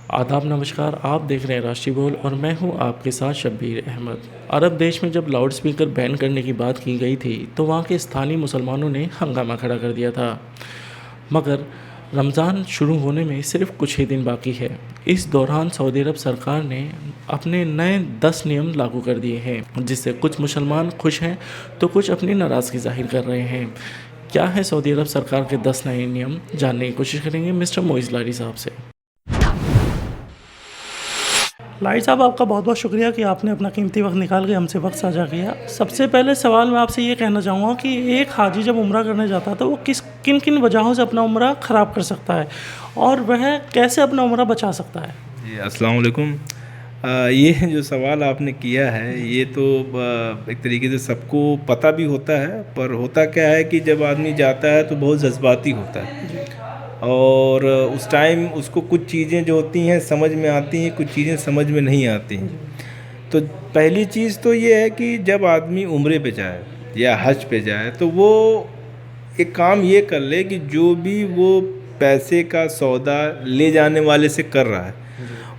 آداب نمسکار، آپ دیکھ رہے ہیں راشٹری بول اور میں ہوں آپ کے ساتھ شبیر احمد۔ عرب دیش میں جب لاؤڈ سپیکر بین کرنے کی بات کی گئی تھی تو وہاں کے استھانی مسلمانوں نے ہنگامہ کھڑا کر دیا تھا، مگر رمضان شروع ہونے میں صرف کچھ ہی دن باقی ہے۔ اس دوران سعودی عرب سرکار نے اپنے نئے 10 نیم لاگو کر دیے ہیں، جس سے کچھ مسلمان خوش ہیں تو کچھ اپنی ناراضگی ظاہر کر رہے ہیں۔ کیا ہے سعودی عرب سرکار کے 10 نئے نیم، جاننے کی کوشش کریں گے مسٹر معیز لاری صاحب سے۔ لائٹ صاحب، آپ کا بہت بہت شکریہ کہ آپ نے اپنا قیمتی وقت نکال کے ہم سے وقت ساجھا کیا۔ سب سے پہلے سوال میں آپ سے یہ کہنا چاہوں گا کہ ایک حاجی جب عمرہ کرنے جاتا ہے تو وہ کن کن وجہوں سے اپنا عمرہ خراب کر سکتا ہے اور وہ کیسے اپنا عمرہ بچا سکتا ہے؟ جی السلام علیکم۔ یہ جو سوال آپ نے کیا ہے یہ تو ایک طریقے سے سب کو پتہ بھی ہوتا ہے، پر ہوتا کیا ہے کہ جب آدمی جاتا ہے تو بہت جذباتی ہوتا ہے، اور اس ٹائم اس کو کچھ چیزیں جو ہوتی ہیں سمجھ میں آتی ہیں، کچھ چیزیں سمجھ میں نہیں آتی ہیں۔ تو پہلی چیز تو یہ ہے کہ جب آدمی عمرے پہ جائے یا حج پہ جائے تو وہ ایک کام یہ کر لے کہ جو بھی وہ پیسے کا سودا لے جانے والے سے کر رہا ہے،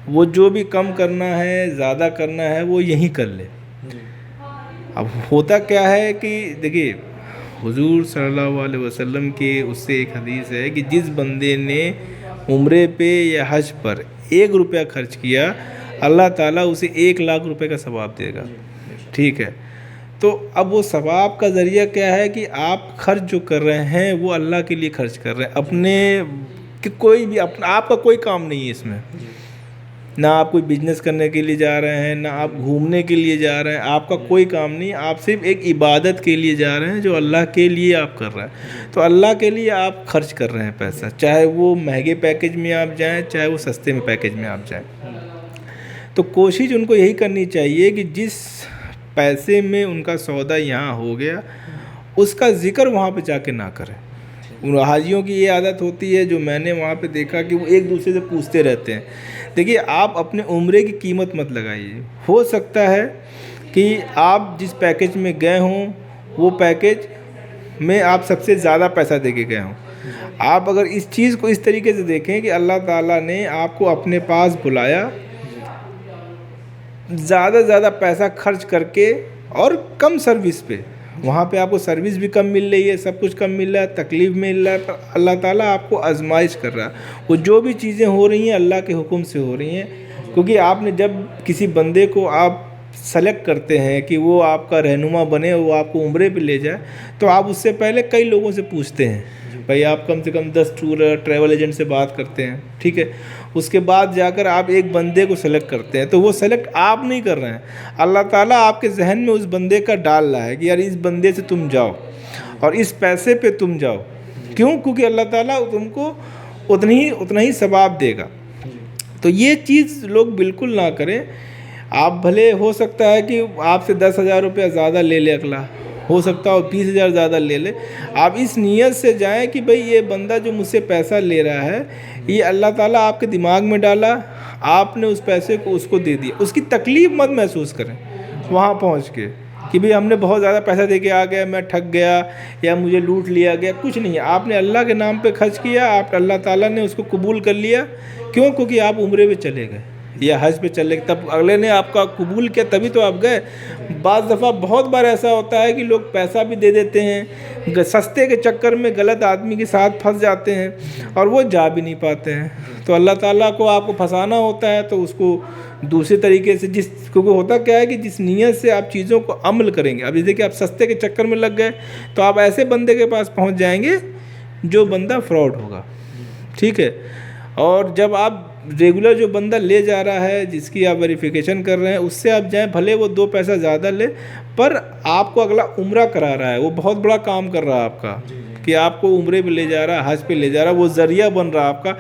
وہ جو بھی کم کرنا ہے زیادہ کرنا ہے وہ یہیں کر لے۔ اب ہوتا کیا ہے کہ دیکھیے، حضور صلی اللہ علیہ وسلم کے اس سے ایک حدیث ہے کہ جس بندے نے عمرے پہ یا حج پر 1 روپیہ خرچ کیا، اللہ تعالیٰ اسے 1,00,000 روپے کا ثواب دے گا۔ ٹھیک ہے، تو اب وہ ثواب کا ذریعہ کیا ہے کہ آپ خرچ جو کر رہے ہیں وہ اللہ کے لیے خرچ کر رہے ہیں، اپنے کہ کوئی بھی آپ کا کوئی کام نہیں ہے اس میں، نہ آپ کوئی بزنس کرنے کے لیے جا رہے ہیں، نہ آپ گھومنے کے لیے جا رہے ہیں، آپ کا کوئی کام نہیں، آپ صرف ایک عبادت کے لیے جا رہے ہیں جو اللہ کے لیے آپ کر رہے ہیں۔ تو اللہ کے لیے آپ خرچ کر رہے ہیں پیسہ، چاہے وہ مہنگے پیکیج میں آپ جائیں چاہے وہ سستے میں پیکیج میں آپ جائیں۔ تو کوشش ان کو یہی کرنی چاہیے کہ جس پیسے میں ان کا سودا یہاں ہو گیا اس کا ذکر وہاں پہ جا کے نہ کریں۔ ان حاجیوں کی یہ عادت ہوتی ہے جو میں نے وہاں پہ دیکھا کہ وہ ایک دوسرے سے پوچھتے رہتے ہیں۔ دیکھیے، آپ اپنے عمرے کی قیمت مت لگائیے، ہو سکتا ہے کہ آپ جس پیکیج میں گئے ہوں وہ پیکیج میں آپ سب سے زیادہ پیسہ دے کے گئے ہوں۔ آپ اگر اس چیز کو اس طریقے سے دیکھیں کہ اللہ تعالیٰ نے آپ کو اپنے پاس بلایا زیادہ زیادہ پیسہ خرچ کر کے اور کم سروس پہ، وہاں پہ آپ کو سروس بھی کم مل رہی ہے، سب کچھ کم مل رہا ہے، تکلیف مل رہا ہے، پر اللہ تعالیٰ آپ کو آزمائش کر رہا ہے۔ وہ جو بھی چیزیں ہو رہی ہیں اللہ کے حکم سے ہو رہی ہیں، کیونکہ آپ نے جب کسی بندے کو آپ سلیکٹ کرتے ہیں کہ وہ آپ کا رہنما بنے، وہ آپ کو عمرے پہ لے جائے، تو آپ اس سے پہلے کئی لوگوں سے پوچھتے ہیں، بھائی آپ کم سے کم 10 ٹریول ایجنٹ سے بات کرتے ہیں، ٹھیک ہے، اس کے بعد جا کر آپ ایک بندے کو سلیکٹ کرتے ہیں۔ تو وہ سلیکٹ آپ نہیں کر رہے ہیں، اللہ تعالیٰ آپ کے ذہن میں اس بندے کا ڈال رہا ہے کہ یار اس بندے سے تم جاؤ اور اس پیسے پہ تم جاؤ۔ کیوں؟ کیونکہ اللہ تعالیٰ تم کو اتنا ہی ثواب دے گا۔ تو یہ چیز لوگ بالکل نہ کریں۔ آپ بھلے ہو سکتا ہے کہ آپ سے 10,000 روپیہ زیادہ لے لے اگلا، ہو سکتا ہے 20,000 زیادہ لے لے، آپ اس نیت سے جائیں کہ بھئی یہ بندہ جو مجھ سے پیسہ لے رہا ہے یہ اللہ تعالیٰ آپ کے دماغ میں ڈالا، آپ نے اس پیسے کو اس کو دے دیا، اس کی تکلیف مت محسوس کریں وہاں پہنچ کے کہ بھئی ہم نے بہت زیادہ پیسہ دے کے آ گیا، میں ٹھگ گیا یا مجھے لوٹ لیا گیا۔ کچھ نہیں ہے، آپ نے اللہ کے نام پہ خرچ کیا، آپ اللہ تعالیٰ نے اس کو قبول کر لیا۔ کیوں؟ کیونکہ آپ عمرے پہ چلے گئے یا حج پہ چلے گئے، تب اگلے نے آپ کا قبول کیا تبھی تو آپ گئے۔ بعض دفعہ بہت بار ایسا ہوتا ہے کہ لوگ پیسہ بھی دے دیتے ہیں، سستے کے چکر میں غلط آدمی کے ساتھ پھنس جاتے ہیں اور وہ جا بھی نہیں پاتے ہیں۔ تو اللہ تعالیٰ کو آپ کو پھنسانا ہوتا ہے تو اس کو دوسرے طریقے سے، کیونکہ ہوتا کیا ہے کہ جس نیت سے آپ چیزوں کو عمل کریں گے، اب جیسے کہ آپ سستے کے چکر میں لگ گئے تو آپ ایسے بندے کے پاس پہنچ جائیں گے جو بندہ فراڈ ہوگا، ٹھیک ہے۔ اور جب آپ ریگولر جو بندہ لے جا رہا ہے، جس کی آپ ویریفیکیشن کر رہے ہیں، اس سے آپ جائیں، بھلے وہ 2 پیسہ زیادہ لے، پر آپ کو اگلا عمرہ کرا رہا ہے، وہ بہت بڑا کام کر رہا ہے آپ کا، کہ آپ کو عمرے پہ لے جا رہا ہے، حج پہ لے جا رہا ہے، وہ ذریعہ بن رہا ہے آپ کا۔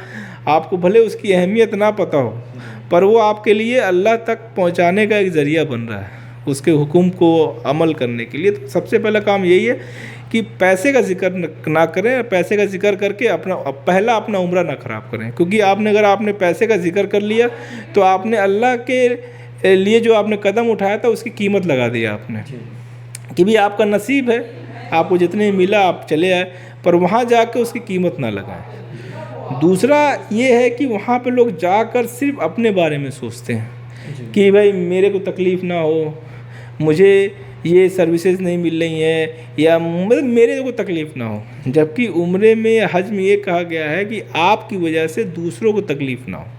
آپ کو بھلے اس کی اہمیت نہ پتہ ہو، پر وہ آپ کے لیے اللہ تک پہنچانے کا ایک ذریعہ بن رہا ہے، اس کے حکم کو عمل کرنے کے لیے۔ تو سب سے پہلا کام یہی ہے کہ پیسے کا ذکر نہ کریں، پیسے کا ذکر کر کے اپنا عمرہ نہ خراب کریں، کیونکہ اگر آپ نے پیسے کا ذکر کر لیا تو آپ نے اللہ کے لیے جو آپ نے قدم اٹھایا تھا اس کی قیمت لگا دیا آپ نے، کہ بھی آپ کا نصیب ہے، آپ کو جتنے ملا آپ چلے آئے، پر وہاں جا کے اس کی قیمت نہ لگائیں۔ دوسرا یہ ہے کہ وہاں پہ لوگ جا کر صرف اپنے بارے میں سوچتے ہیں کہ بھائی میرے کو تکلیف نہ ہو، مجھے یہ سروسز نہیں مل رہی ہیں، یا مطلب میرے کو تکلیف نہ ہو، جبکہ عمرے میں یا حج میں یہ کہا گیا ہے کہ آپ کی وجہ سے دوسروں کو تکلیف نہ ہو۔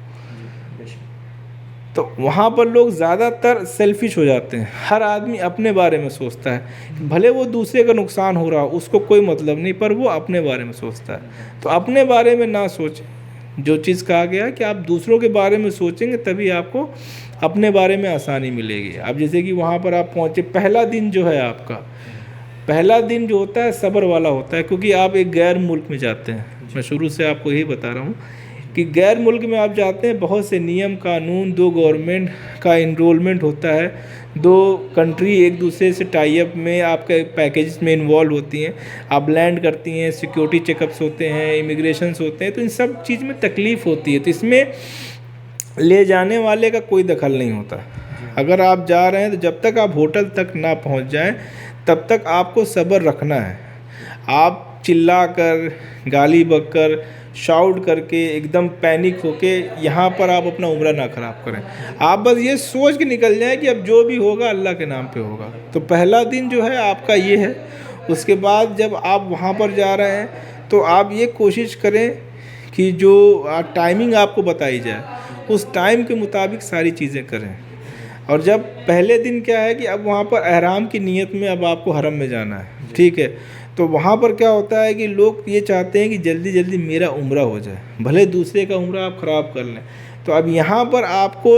تو وہاں پر لوگ زیادہ تر سیلفش ہو جاتے ہیں، ہر آدمی اپنے بارے میں سوچتا ہے، بھلے وہ دوسرے کا نقصان ہو رہا ہو اس کو کوئی مطلب نہیں، پر وہ اپنے بارے میں سوچتا ہے۔ تو اپنے بارے میں نہ سوچیں، جو چیز کہا گیا ہے کہ آپ دوسروں کے بارے میں سوچیں گے تبھی آپ کو اپنے بارے میں آسانی ملے گی۔ اب جیسے کہ وہاں پر آپ پہنچے، پہلا دن جو ہے آپ کا، پہلا دن جو ہوتا ہے صبر والا ہوتا ہے، کیونکہ آپ ایک غیر ملک میں جاتے ہیں۔ میں شروع سے آپ کو یہی بتا رہا ہوں کہ غیر ملک میں آپ جاتے ہیں، بہت سے نیم قانون، 2 گورنمنٹ کا انرولمنٹ ہوتا ہے، 2 کنٹری ایک دوسرے سے ٹائی اپ میں آپ کے پیکیجز میں انوالو ہوتی ہیں، آپ لینڈ کرتی ہیں، سیکیورٹی چیک اپس ہوتے ہیں، امیگریشنس ہوتے ہیں، تو ان سب چیز میں تکلیف ہوتی ہے۔ تو اس میں لے جانے والے کا کوئی دخل نہیں ہوتا۔ اگر آپ جا رہے ہیں تو جب تک آپ ہوٹل تک نہ پہنچ جائیں تب تک آپ کو صبر رکھنا ہے۔ آپ چلا کر، گالی بک کر، شاؤٹ کر کے، ایک دم پینک ہو کے یہاں پر آپ اپنا عمرہ نہ خراب کریں۔ آپ بس یہ سوچ کے نکل جائیں کہ اب جو بھی ہوگا اللہ کے نام پہ ہوگا۔ تو پہلا دن جو ہے آپ کا یہ ہے۔ اس کے بعد جب آپ وہاں پر جا رہے ہیں تو آپ یہ کوشش کریں کہ جو ٹائمنگ آپ کو بتائی جائے اس ٹائم کے مطابق ساری چیزیں کریں۔ اور جب پہلے دن کیا ہے کہ اب وہاں پر احرام کی نیت میں اب آپ کو حرم میں جانا ہے، ٹھیک ہے، تو وہاں پر کیا ہوتا ہے کہ لوگ یہ چاہتے ہیں کہ جلدی جلدی میرا عمرہ ہو جائے، بھلے دوسرے کا عمرہ آپ خراب کر لیں۔ تو اب یہاں پر آپ کو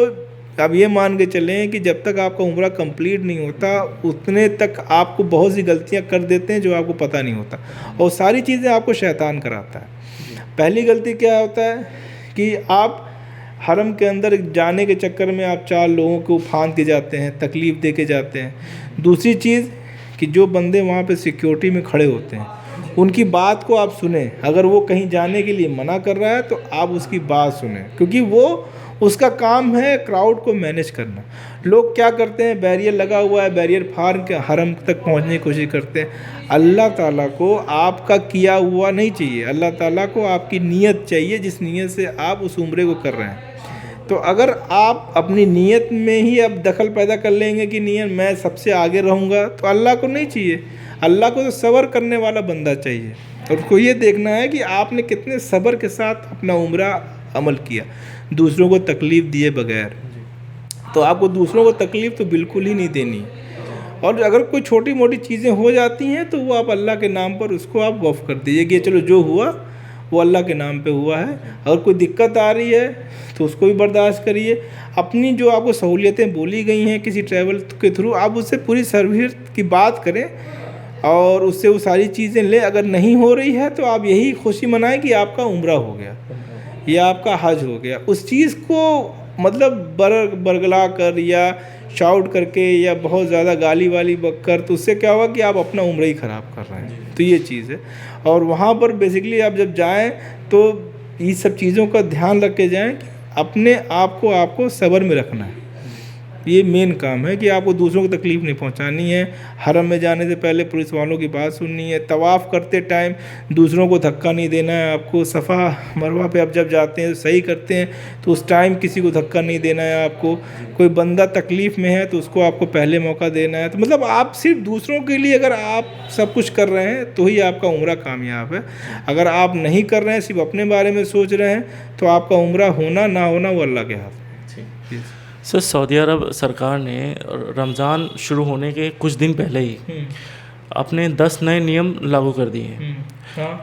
اب یہ مان کے چلیں کہ جب تک آپ کا عمرہ کمپلیٹ نہیں ہوتا اتنے تک آپ کو بہت سی غلطیاں کر دیتے ہیں جو آپ کو پتہ نہیں ہوتا، اور ساری چیزیں آپ کو شیطان کراتا ہے۔ پہلی غلطی کیا ہوتا ہے کہ آپ حرم کے اندر جانے کے چکر میں آپ 4 لوگوں کو پھاند کے جاتے ہیں، تکلیف دے کے جاتے ہیں۔ دوسری چیز کہ جو بندے وہاں پہ سیکیورٹی میں کھڑے ہوتے ہیں ان کی بات کو آپ سنیں، اگر وہ کہیں جانے کے لیے منع کر رہا ہے تو آپ اس کی بات سنیں، کیونکہ وہ اس کا کام ہے کراؤڈ کو مینیج کرنا۔ لوگ کیا کرتے ہیں، بیریئر لگا ہوا ہے، بیریئر پھاڑ کے حرم تک پہنچنے کی کوشش کرتے ہیں۔ اللہ تعالیٰ کو آپ کا کیا ہوا نہیں چاہیے، اللہ تعالیٰ کو آپ کی نیت چاہیے جس نیت سے آپ اس عمرے کو کر رہے ہیں۔ تو اگر آپ اپنی نیت میں ہی اب دخل پیدا کر لیں گے کہ نیت میں سب سے آگے رہوں گا، تو اللہ کو نہیں چاہیے۔ اللہ کو تو صبر کرنے والا بندہ چاہیے، اور اس کو یہ دیکھنا ہے کہ آپ نے کتنے صبر کے ساتھ اپنا عمرہ عمل کیا، دوسروں کو تکلیف دیے بغیر۔ تو آپ کو دوسروں کو تکلیف تو بالکل ہی نہیں دینی، اور اگر کوئی چھوٹی موٹی چیزیں ہو جاتی ہیں تو وہ آپ اللہ کے نام پر اس کو آپ وقف کر دیجیے کہ چلو جو ہوا وہ اللہ کے نام پہ ہوا ہے۔ اگر کوئی دقت آ رہی ہے تو اس کو بھی برداشت کریے۔ اپنی جو آپ کو سہولیتیں بولی گئی ہیں کسی ٹریول کے تھرو، آپ اس سے پوری سروس کی بات کریں اور اس سے وہ ساری چیزیں لیں۔ اگر نہیں ہو رہی ہے تو آپ یہی خوشی منائیں کہ آپ کا عمرہ ہو گیا یا آپ کا حج ہو گیا۔ اس چیز کو مطلب برگلا کر یا شاؤٹ کر کے یا بہت زیادہ گالی والی بک کر، تو اس سے کیا ہوا کہ آپ اپنا عمرہ ہی خراب کر رہے ہیں۔ تو یہ چیز ہے، اور وہاں پر بیسکلی آپ جب جائیں تو یہ سب چیزوں کا دھیان رکھ کے جائیں کہ اپنے آپ کو صبر میں رکھنا ہے۔ یہ مین کام ہے کہ آپ کو دوسروں کو تکلیف نہیں پہنچانی ہے۔ حرم میں جانے سے پہلے پولیس والوں کی بات سننی ہے، طواف کرتے ٹائم دوسروں کو دھکا نہیں دینا ہے آپ کو۔ صفا مروہ پہ آپ جب جاتے ہیں صحیح کرتے ہیں تو اس ٹائم کسی کو دھکا نہیں دینا ہے آپ کو۔ کوئی بندہ تکلیف میں ہے تو اس کو آپ کو پہلے موقع دینا ہے۔ تو مطلب آپ صرف دوسروں کے لیے اگر آپ سب کچھ کر رہے ہیں تو ہی آپ کا عمرہ کامیاب ہے۔ اگر آپ نہیں کر رہے ہیں، صرف اپنے بارے میں سوچ رہے ہیں، تو آپ کا عمرہ ہونا نہ ہونا وہ اللہ کے ہاتھ میں۔ سر، سعودی عرب سرکار نے رمضان شروع ہونے کے کچھ دن پہلے ہی اپنے 10 نئے نیم لاگو کر دیے ہیں،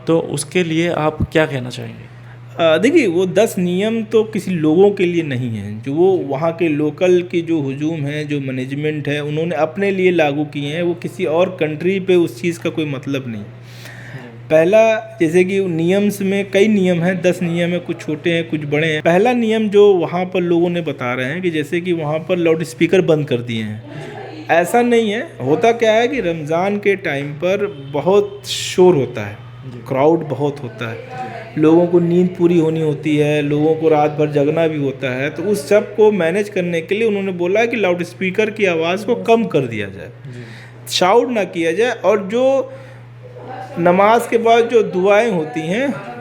تو اس کے لیے آپ کیا کہنا چاہیں گے؟ دیکھیے، وہ 10 نیم تو کسی لوگوں کے لیے نہیں ہیں، جو وہ وہاں کے لوکل کی جو ہجوم ہے، جو مینجمنٹ ہے، انہوں نے اپنے لیے لاگو کیے ہیں۔ وہ کسی اور کنٹری پہ اس چیز کا کوئی مطلب نہیں۔ پہلا، جیسے کہ نیمز میں کئی نیم ہیں، 10 نیم ہیں، کچھ چھوٹے ہیں کچھ بڑے ہیں۔ پہلا نیم جو وہاں پر لوگوں نے بتا رہے ہیں کہ جیسے کہ وہاں پر لاؤڈ اسپیکر بند کر دیے ہیں۔ ایسا نہیں ہے، ہوتا کیا ہے کہ رمضان کے ٹائم پر بہت شور ہوتا ہے، کراؤڈ بہت ہوتا ہے، لوگوں کو نیند پوری ہونی ہوتی ہے، لوگوں کو رات بھر جگنا بھی ہوتا ہے۔ تو اس سب کو مینیج کرنے کے لیے انہوں نے بولا ہے کہ لاؤڈ اسپیکر کی آواز کو کم کر دیا جائے، شاؤٹ نہ کیا جائے، اور جو نماز کے بعد جو دعائیں ہوتی ہیں